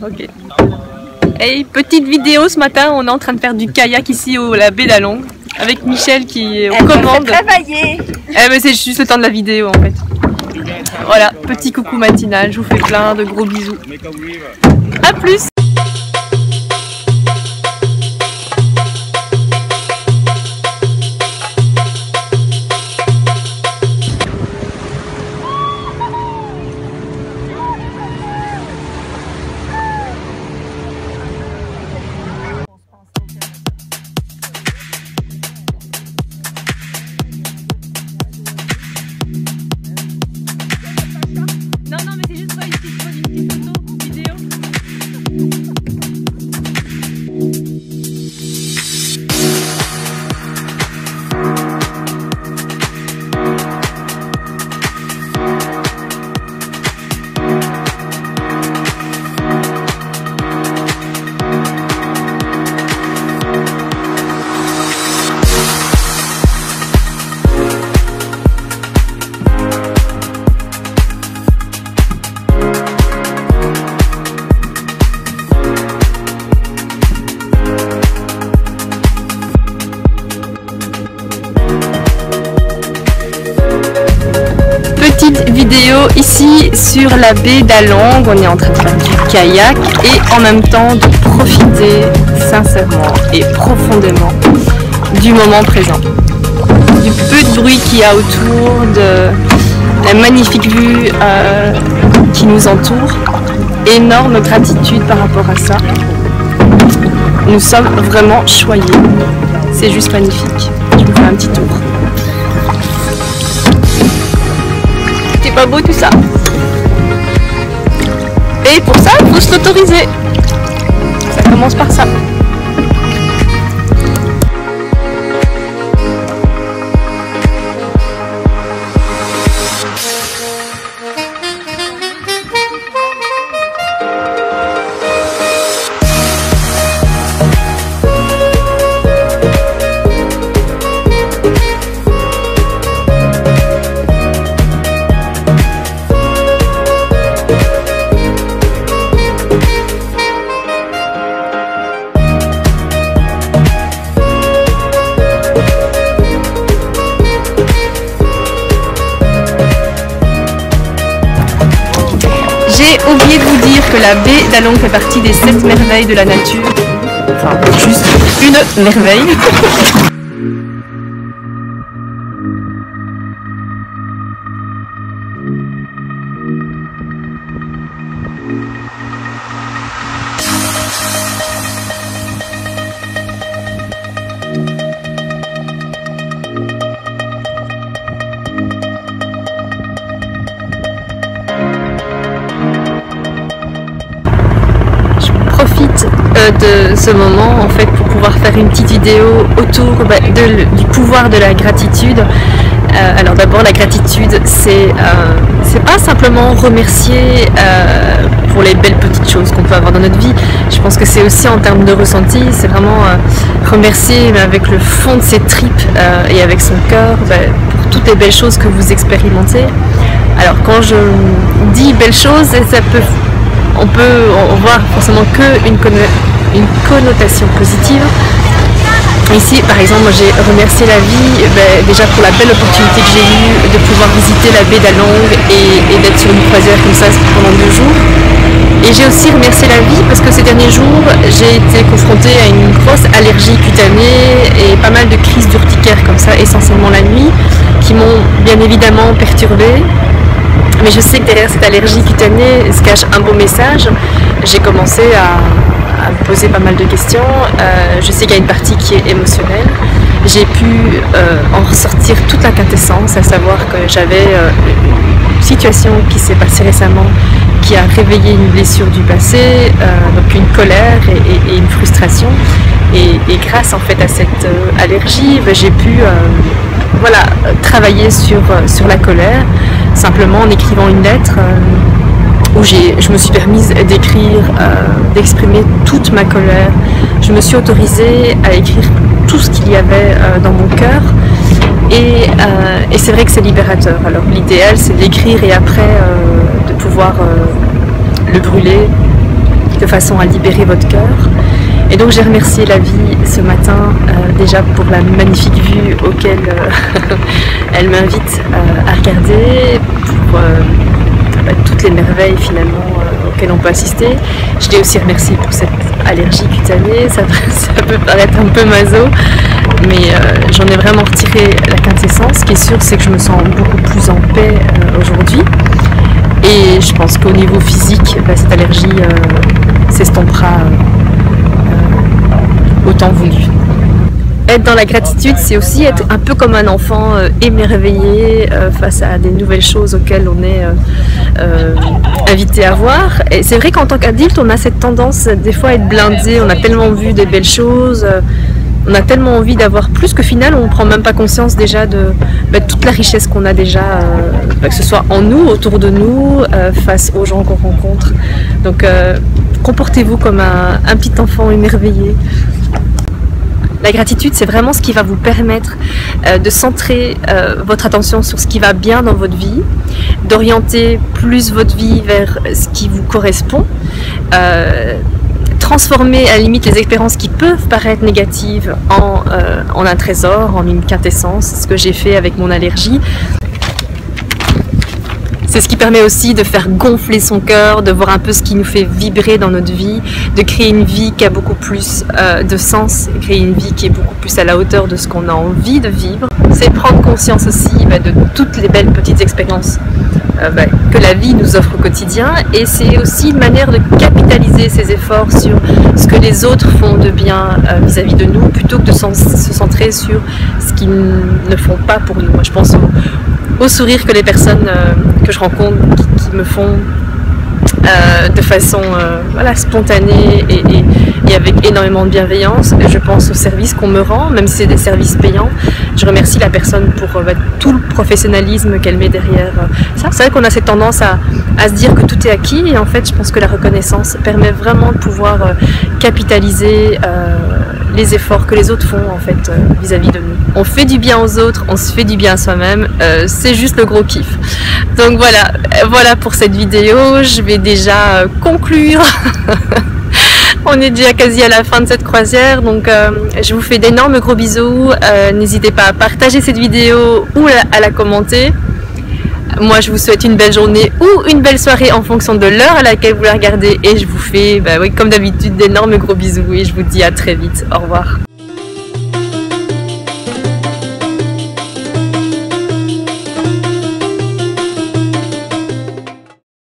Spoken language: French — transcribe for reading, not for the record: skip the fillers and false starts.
Ok. Hey, petite vidéo ce matin, on est en train de faire du kayak ici à la baie d'Allongue avec Michel qui est aux commandes. Travailler. Eh mais c'est juste le temps de la vidéo en fait. Voilà, petit coucou matinal, je vous fais plein de gros bisous. A plus. Non, non, mais c'est juste pas une petite photo, vidéo. Petite vidéo ici sur la baie d'Allongue, on est en train de faire du kayak et en même temps de profiter sincèrement et profondément du moment présent. Du peu de bruit qu'il y a autour, de la magnifique vue qui nous entoure, énorme gratitude par rapport à ça. Nous sommes vraiment choyés, c'est juste magnifique. Je vous fais un petit tour. C'est pas beau tout ça. Et pour ça, il faut se l'autoriser. Ça commence par ça. J'ai oublié de vous dire que la baie d'Allongue fait partie des 7 merveilles de la nature. Enfin, juste une merveille. Profite de ce moment en fait pour pouvoir faire une petite vidéo autour du pouvoir de la gratitude. Alors d'abord la gratitude c'est pas simplement remercier pour les belles petites choses qu'on peut avoir dans notre vie. Je pense que c'est aussi en termes de ressenti, c'est vraiment remercier avec le fond de ses tripes et avec son cœur pour toutes les belles choses que vous expérimentez. Alors quand je dis belles choses, on peut voir forcément qu'une connotation positive. Ici, par exemple, moi j'ai remercié la vie déjà pour la belle opportunité que j'ai eue de pouvoir visiter la baie d'Allongue et d'être sur une croisière comme ça pendant 2 jours. Et j'ai aussi remercié la vie parce que ces derniers jours, j'ai été confrontée à une grosse allergie cutanée et pas mal de crises d'urticaire comme ça, essentiellement la nuit, qui m'ont bien évidemment perturbée. Mais je sais que derrière cette allergie cutanée se cache un beau message. J'ai commencé à me poser pas mal de questions. Je sais qu'il y a une partie qui est émotionnelle. J'ai pu en ressortir toute la quintessence, à savoir que j'avais une situation qui s'est passée récemment, qui a réveillé une blessure du passé, donc une colère et une frustration. Et grâce en fait à cette allergie, j'ai pu travailler sur la colère, simplement en écrivant une lettre où je me suis permise d'écrire, d'exprimer toute ma colère. Je me suis autorisée à écrire tout ce qu'il y avait dans mon cœur et c'est vrai que c'est libérateur. Alors l'idéal c'est d'écrire et après de pouvoir le brûler de façon à libérer votre cœur. Et donc j'ai remercié la vie ce matin déjà pour la magnifique vue auquel elle m'invite à regarder, pour toutes les merveilles finalement auxquelles on peut assister. Je l'ai aussi remercié pour cette allergie cutanée, ça peut paraître un peu maso, mais j'en ai vraiment retiré la quintessence. Ce qui est sûr, c'est que je me sens beaucoup plus en paix aujourd'hui. Et je pense qu'au niveau physique, cette allergie s'estompera autant voulu. Être dans la gratitude, c'est aussi être un peu comme un enfant émerveillé face à des nouvelles choses auxquelles on est invité à voir. Et c'est vrai qu'en tant qu'adulte, on a cette tendance des fois à être blindé, on a tellement vu des belles choses, on a tellement envie d'avoir plus qu'au final on ne prend même pas conscience déjà de toute la richesse qu'on a déjà, que ce soit en nous, autour de nous, face aux gens qu'on rencontre. Donc comportez-vous comme un petit enfant émerveillé. La gratitude, c'est vraiment ce qui va vous permettre de centrer votre attention sur ce qui va bien dans votre vie, d'orienter plus votre vie vers ce qui vous correspond, transformer à la limite les expériences qui peuvent paraître négatives en un trésor, en une quintessence, c'est ce que j'ai fait avec mon allergie. C'est ce qui permet aussi de faire gonfler son cœur, de voir un peu ce qui nous fait vibrer dans notre vie, de créer une vie qui a beaucoup plus de sens, créer une vie qui est beaucoup plus à la hauteur de ce qu'on a envie de vivre. C'est prendre conscience aussi de toutes les belles petites expériences que la vie nous offre au quotidien, et c'est aussi une manière de capitaliser ses efforts sur ce que les autres font de bien vis-à-vis de nous, plutôt que de se centrer sur ce qu'ils ne font pas pour nous. Moi, je pense au sourire que les personnes que je rencontre qui me font de façon spontanée et avec énormément de bienveillance. Je pense aux services qu'on me rend, même si c'est des services payants. Je remercie la personne pour tout le professionnalisme qu'elle met derrière ça. C'est vrai qu'on a cette tendance à se dire que tout est acquis, et en fait je pense que la reconnaissance permet vraiment de pouvoir capitaliser les efforts que les autres font en fait vis-à-vis de nous. On fait du bien aux autres, on se fait du bien à soi-même, c'est juste le gros kiff. Donc voilà pour cette vidéo, je vais déjà conclure. On est déjà quasi à la fin de cette croisière, donc je vous fais d'énormes gros bisous. N'hésitez pas à partager cette vidéo ou à la commenter. Moi je vous souhaite une belle journée ou une belle soirée en fonction de l'heure à laquelle vous la regardez, et je vous fais comme d'habitude d'énormes gros bisous et je vous dis à très vite. Au revoir.